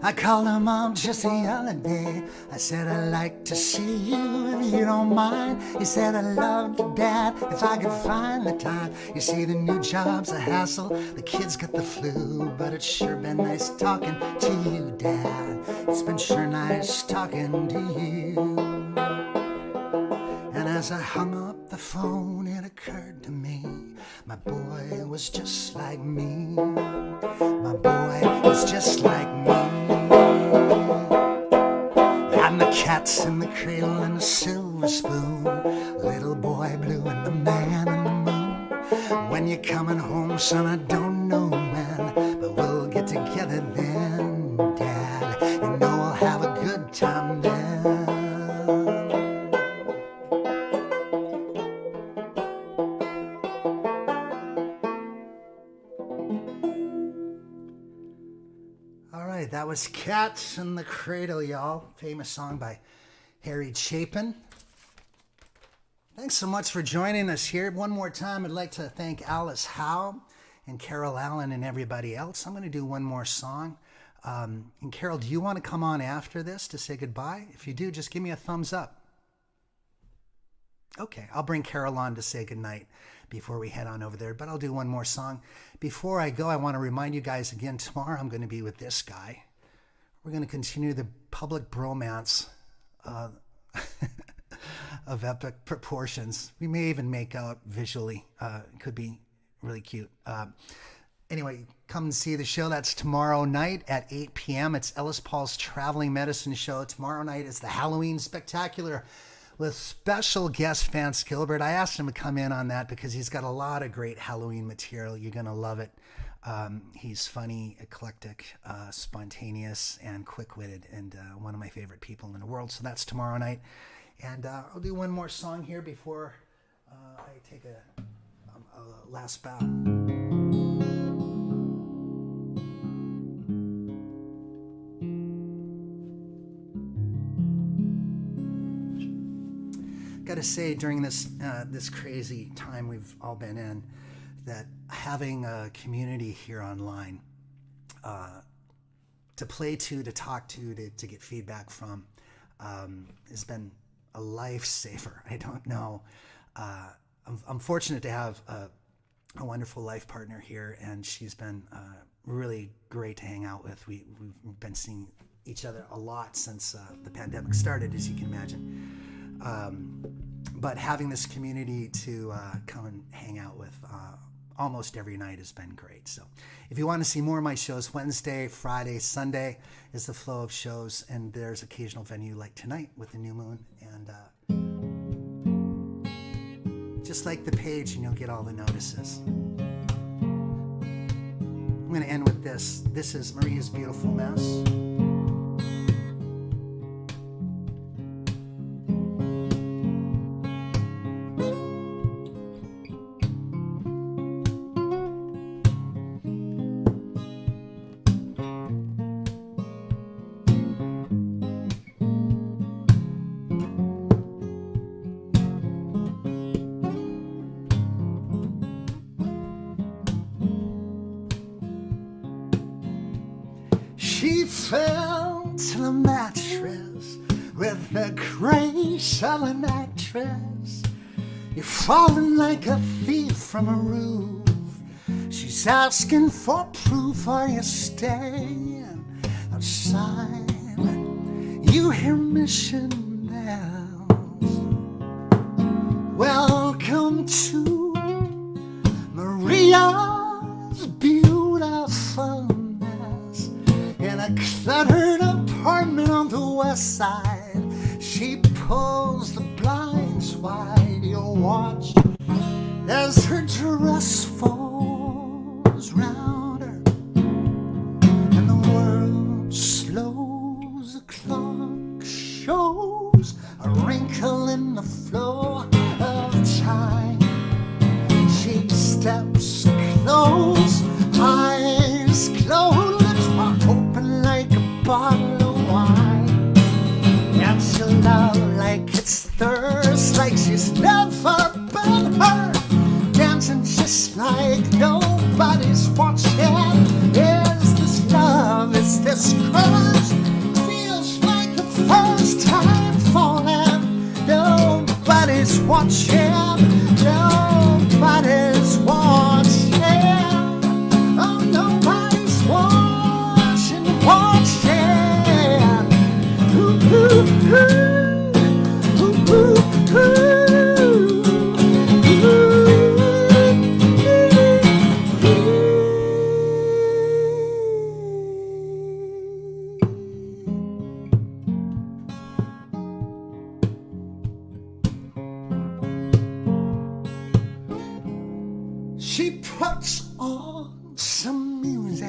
[SPEAKER 1] I called him up just the other day. I said, I'd like to see you if you don't mind. He said, I'd love to, Dad, if I could find the time. You see, the new job's a hassle, the kids got the flu, but it's sure been nice talking to you, Dad. It's been sure nice talking to you. And as I hung up the phone, it occurred to me, my boy was just like me. My boy was just like me. I'm the cats in the cradle and the silver spoon, little boy blue and the man in the moon. When you're coming home, son, I don't know when, but we'll get together then, Dad. You know we'll have a good time then. was Cats in the Cradle, y'all. Famous song by Harry Chapin. Thanks so much for joining us here. One more time, I'd like to thank Alice Howe and Carol Allen and everybody else. I'm going to do one more song. And Carol, do you want to come on after this to say goodbye? If you do, just give me a thumbs up. Okay, I'll bring Carol on to say goodnight before we head on over there, but I'll do one more song. Before I go, I want to remind you guys again, tomorrow I'm going to be with this guy. We're going to continue the public bromance of epic proportions. We may even make out visually. It could be really cute. Anyway, come and see the show. That's tomorrow night at 8 p.m. It's Ellis Paul's Traveling Medicine Show. Tomorrow night is the Halloween Spectacular with special guest Vance Gilbert. I asked him to come in on that because he's got a lot of great Halloween material. You're going to love it. He's funny, eclectic, spontaneous, and quick-witted, and one of my favorite people in the world. So that's tomorrow night. And I'll do one more song here before I take a last bow. Got to say, during this crazy time we've all been in, that having a community here online to play to talk to get feedback from has been a lifesaver. I don't know. I'm fortunate to have a wonderful life partner here, and she's been really great to hang out with. We've been seeing each other a lot since the pandemic started, as you can imagine. But having this community to come and hang out with almost every night has been great. So if you want to see more of my shows, Wednesday, Friday, Sunday is the flow of shows, and there's occasional venue like tonight with the new moon. And just like the page, and you'll get all the notices. I'm going to end with this. This is Maria's Beautiful Mess. She fell to the mattress with the grace of an actress. You're falling like a thief from a roof. She's asking for proof. Are you staying outside? You hear mission bells. Welcome to Maria's beautiful mess. In a cluttered apartment on the west side, she pulls the blinds wide. You'll watch as her dress falls round her, and the world slows. The clock shows a wrinkle in the flow of time. She steps close, eyes closed, lips are open like a bottle of wine. And she'll love like it's thirst, like she's never been hurt, dancing just like nobody's watching. Is this love? Is this crush? Feels like the first time falling. Nobody's watching. Nobody's watching. Oh, nobody's watching. Ooh, ooh, ooh. Ooh, ooh, ooh. She puts on some music.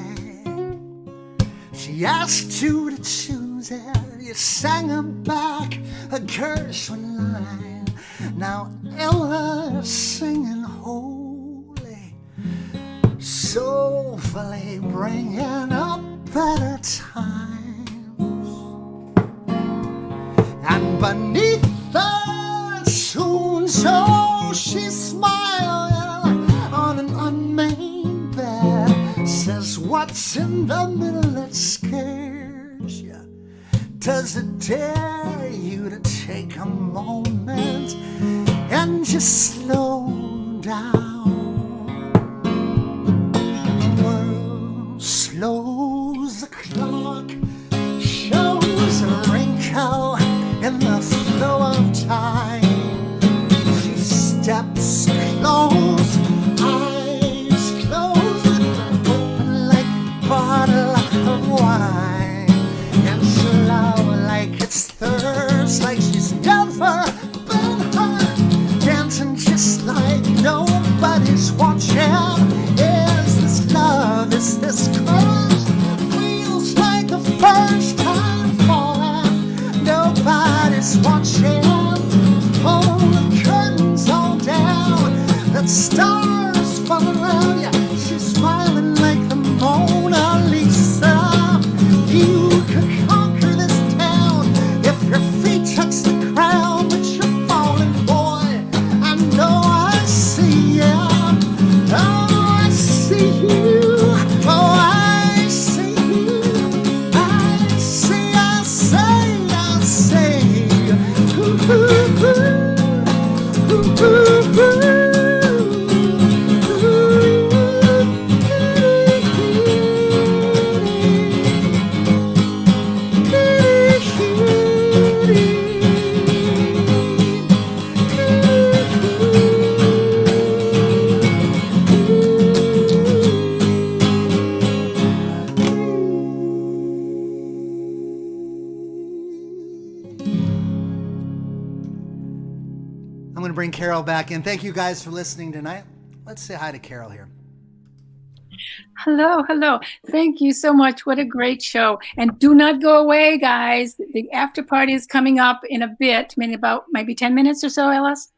[SPEAKER 1] She asked you to choose it. You sang her back a Gershwin line. Now Ella's singing holy, soulfully bringing up better times. And beneath the tombstone she's smiling on an unmade bed. Says what's in the middle that scares you? Does it dare you to take a moment and just slow down? The world slows the clock, shows a wrinkle in the flow of time. She steps close, eyes closed, open like a bottle of wine, and slow like it's thirst, like she's never been hurt, dancing just like nobody's watching. Is this love? Is this courage? Feels like the first time falling. Nobody's watching. Pull the curtains all down. The stars fall around you. She's smiling like the Mona Lisa. You could conquer this town if your feet touch the ground, but you're falling, boy. I know I see you. Oh, I see you. Oh, I see you. I see, I say, I say. Ooh, ooh, ooh, ooh, I'm going to bring Carol back in. Thank you guys for listening tonight. Let's say hi to Carol here.
[SPEAKER 2] Hello, hello. Thank you so much. What a great show. And do not go away, guys. The after party is coming up in a bit, maybe about maybe 10 minutes or so, Ellis.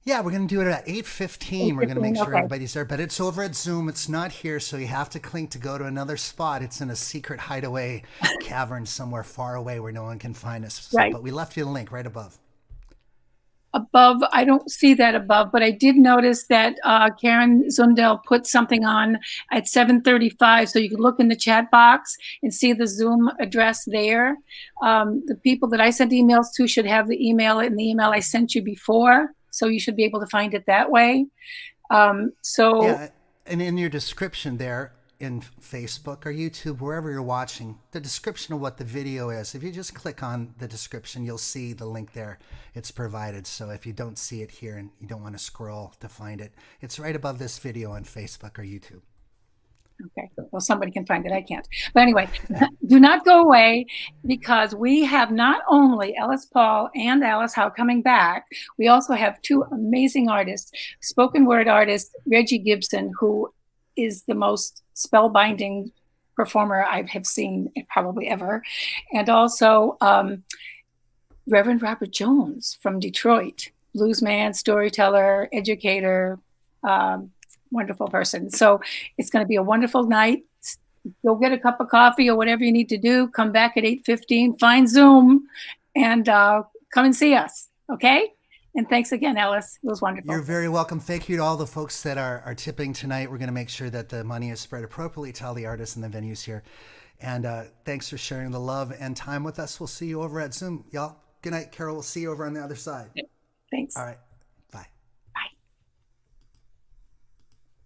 [SPEAKER 1] Yeah, we're going to do it at 8:15. We're going to make sure
[SPEAKER 2] okay.
[SPEAKER 1] everybody's there, but it's over at Zoom. It's not here, so you have to clink to go to another spot. It's in a secret hideaway cavern somewhere far away where no one can find us. So,
[SPEAKER 2] Right.
[SPEAKER 1] but we left you the link right above.
[SPEAKER 2] Above, I don't see that above, but I did notice that Karen Zundel put something on at 7:35, so you can look in the chat box and see the Zoom address there. The people that I sent emails to should have the email in the email I sent you before, so you should be able to find it that way.
[SPEAKER 1] Yeah, and in your description there in Facebook or YouTube, wherever you're watching, the description of what the video is, if you just click on the description, you'll see the link there. It's provided. So if you don't see it here and you don't want to scroll to find it, it's right above this video on Facebook or YouTube.
[SPEAKER 2] Okay, well, somebody can find it. I can't. But anyway, do not go away, because we have not only Ellis Paul and Alice Howe coming back, we also have two amazing artists, spoken word artist Reggie Gibson, who is the most spellbinding performer I have seen probably ever, and also Reverend Robert Jones from Detroit, bluesman, storyteller, educator, wonderful person. So it's going to be a wonderful night. Go get a cup of coffee or whatever you need to do. Come back at 8:15, find Zoom, and come and see us. Okay? And thanks again, Ellis. It was wonderful.
[SPEAKER 1] You're very welcome. Thank you to all the folks that are tipping tonight. We're going to make sure that the money is spread appropriately to all the artists and the venues here. And thanks for sharing the love and time with us. We'll see you over at Zoom. Y'all, good night, Carol. We'll see you over on the other side.
[SPEAKER 2] Thanks.
[SPEAKER 1] All right.